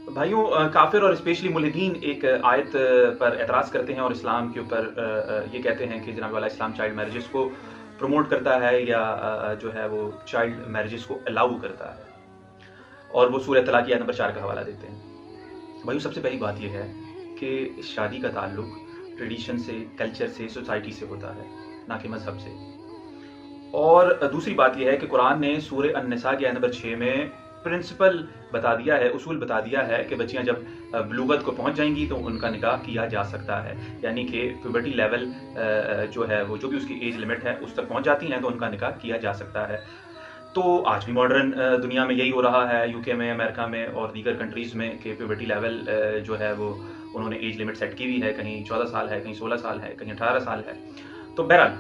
भाइयों काफिर और स्पेशली मुल्हिदीन एक आयत पर एतराज़ करते हैं और इस्लाम के ऊपर ये कहते हैं कि जनाब वाला इस्लाम चाइल्ड मैरिजेस को प्रमोट करता है या जो है वो चाइल्ड मैरिजेस को अलाउ करता है, और वो सूरह तलाक की आयत नंबर 4 का हवाला देते हैं। भाइयों सबसे पहली बात यह है कि शादी का ताल्लुक ट्रेडिशन से, कल्चर से, सोसाइटी से होता है, ना कि मजहब से। और दूसरी बात यह है कि कुरान ने सूरह अन-निसा की आयत नंबर 6 में प्रिंसिपल बता दिया है, उसूल बता दिया है कि बच्चियां जब बलूगत को पहुंच जाएंगी तो उनका निकाह किया जा सकता है, यानी कि प्यूबर्टी लेवल जो है वो जो भी उसकी एज लिमिट है उस तक पहुंच जाती हैं तो उनका निकाह किया जा सकता है। तो आज भी मॉडर्न दुनिया में यही हो रहा है, यूके में, अमेरिका में और दीगर कंट्रीज़ में, कि प्यूबर्टी लेवल जो है वो उन्होंने एज लिमिट सेट की हुई है, कहीं 14 साल है, कहीं 16 साल है, कहीं 18 साल है। तो बहरहाल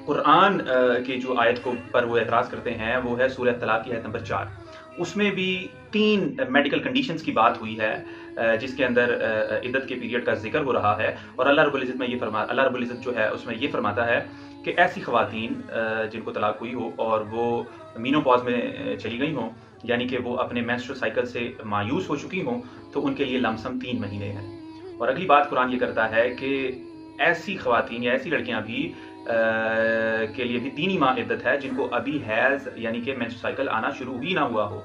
कुरान की जो आयत को पर वो एतराज़ करते हैं वो है सूरह तलाक की आयत नंबर 4। उसमें भी 3 मेडिकल कंडीशंस की बात हुई है जिसके अंदर इद्दत के पीरियड का जिक्र हो रहा है, और अल्लाह रब्बुल इज़्ज़त जो है उसमें ये फरमाता है कि ऐसी ख़वातीन जिनको तलाक हुई हो और वो मीनोपॉज़ में चली गई हों, यानी कि वो अपने मेंस्ट्रुअल साइकिल से मायूस हो चुकी हों, तो उनके लिए लमसम 3 महीने हैं। और अगली बात कुरान ये करता है कि ऐसी ख़वातीन या ऐसी लड़कियां भी के लिए भी 3 ही माह इद्दत है जिनको अभी हैज़ यानी कि मेंस्ट्रुअल साइकिल आना शुरू ही ना हुआ हो।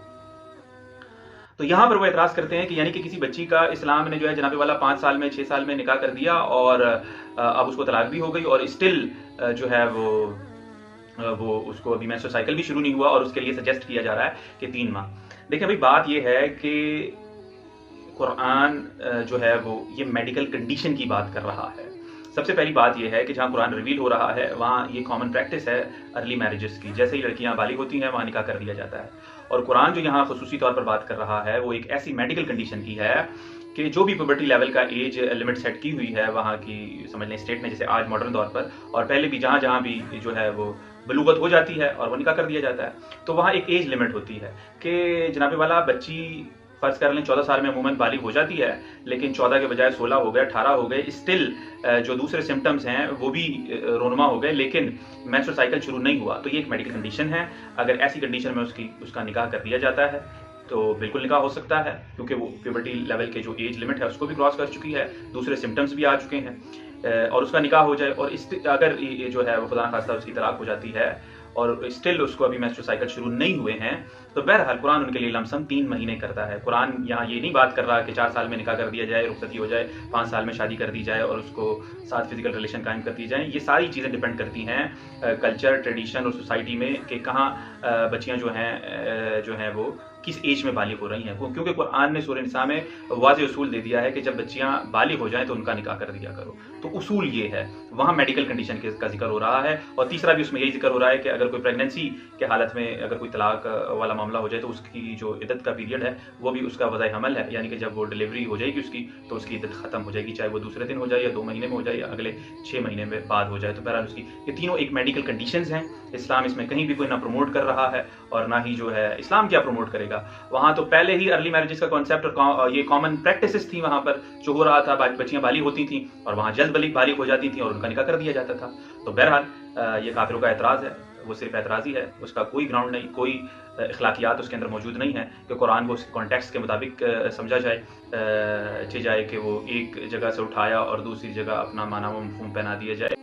तो यहाँ पर वो एतराज़ करते हैं कि यानी कि किसी बच्ची का इस्लाम ने जो है जनाबे वाला 5 साल में, 6 साल में निकाह कर दिया और अब उसको तलाक भी हो गई और स्टिल जो है वो उसको अभी मेंस्ट्रुअल साइकिल भी शुरू नहीं हुआ और उसके लिए सजेस्ट किया जा रहा है कि 3 माह। देखिए भाई, बात ये है कि कुरान जो है वो ये मेडिकल कंडीशन की बात कर रहा है। सबसे पहली बात यह है कि जहाँ कुरान रिवील हो रहा है वहाँ ये कॉमन प्रैक्टिस है अर्ली मैरिजेस की। जैसे ही लड़कियाँ बालिग होती हैं वहाँ निकाह कर दिया जाता है, और कुरान जो यहाँ खुसूसी तौर पर बात कर रहा है वो एक ऐसी मेडिकल कंडीशन की है कि जो भी पुबर्टी लेवल का एज लिमिट सेट की हुई है वहाँ की, समझ लें स्टेट में, जैसे आज मॉडर्न दौर पर, और पहले भी जहाँ जहाँ भी जो है वो बलूगत हो जाती है और वो निकाह कर दिया जाता है, तो वहाँ एक एज लिमिट होती है कि जनाबे वाला बच्ची फर्ज कर लें 14 साल में अमूमन बालिग हो जाती है, लेकिन 14 के बजाय 16 हो गए, 18 हो गए, स्टिल जो दूसरे सिम्टम्स हैं वो भी रोनुमा हो गए, लेकिन मेंस्ट्रुअल साइकिल शुरू नहीं हुआ, तो ये एक मेडिकल कंडीशन है। अगर ऐसी कंडीशन में उसका निकाह कर दिया जाता है तो बिल्कुल निकाह हो सकता है, क्योंकि वो प्यूबर्टी लेवल के जो एज लिमिट है उसको भी क्रॉस कर चुकी है, दूसरे सिम्टम्स भी आ चुके हैं, और उसका निकाह हो जाए। और अगर ये जो है वो खुदा खास्ता उसकी तलाक हो जाती है और स्टिल उसको अभी मेंस्ट्रुअल साइकिल शुरू नहीं हुए हैं, तो बहरहाल कुरान उनके लिए लमसम 3 महीने करता है। कुरान यहाँ ये नहीं बात कर रहा कि 4 साल में निकाह कर दिया जाए, रुखसती हो जाए, 5 साल में शादी कर दी जाए और उसको साथ फिजिकल रिलेशन कायम कर दी जाए। ये सारी चीज़ें डिपेंड करती हैं कल्चर, ट्रेडिशन और सोसाइटी में कि कहाँ बच्चियाँ जो हैं वो किस एज में बालिग हो रही हैं, क्योंकि कुरान ने सूरह निसा में वाज़ेह उसूल दे दिया है कि जब बच्चियां बालिग हो जाएं तो उनका निकाह कर दिया करो। तो उसूल ये है, वहाँ मेडिकल कंडीशन का जिक्र हो रहा है, और तीसरा भी उसमें यही जिक्र हो रहा है कि अगर कोई प्रेगनेंसी के हालत में अगर कोई तलाक वाला मामला हो जाए तो उसकी जो इद्दत का पीरियड है वो भी उसका वज़ाए हमल है, यानी कि जब वो डिलीवरी हो जाएगी उसकी तो उसकी इद्दत ख़त्म हो जाएगी, चाहे वो दूसरे दिन हो जाए या 2 महीने में हो जाए या अगले 6 महीने में बाद हो जाए। तो बहरहाल उसकी ये तीनों एक मेडिकल कंडीशंस हैं। इस्लाम इसमें कहीं भी कोई ना प्रमोट कर रहा है और ना ही जो है इस्लाम क्या प्रमोट करेगा। वहाँ तो पहले ही अर्ली मैरिजेस का कॉन्सेप्ट और ये कॉमन प्रैक्टिसेस थी वहाँ पर जो हो रहा था, बच्चियाँ बालिग होती थी और वहाँ जल्द बालिग हो जाती थी और उनका निकाह कर दिया जाता था। तो बहरहाल ये काफिरों का एतराज़ है, वो सिर्फ एतराज़ ही है, उसका कोई ग्राउंड नहीं, कोई इखलाकियात उसके अंदर मौजूद नहीं है कि कुरान को उसके कॉन्टेक्स्ट के मुताबिक समझा जाए कि वो एक जगह से उठाया और दूसरी जगह अपना माना व मफ़हूम पहना दिया जाए।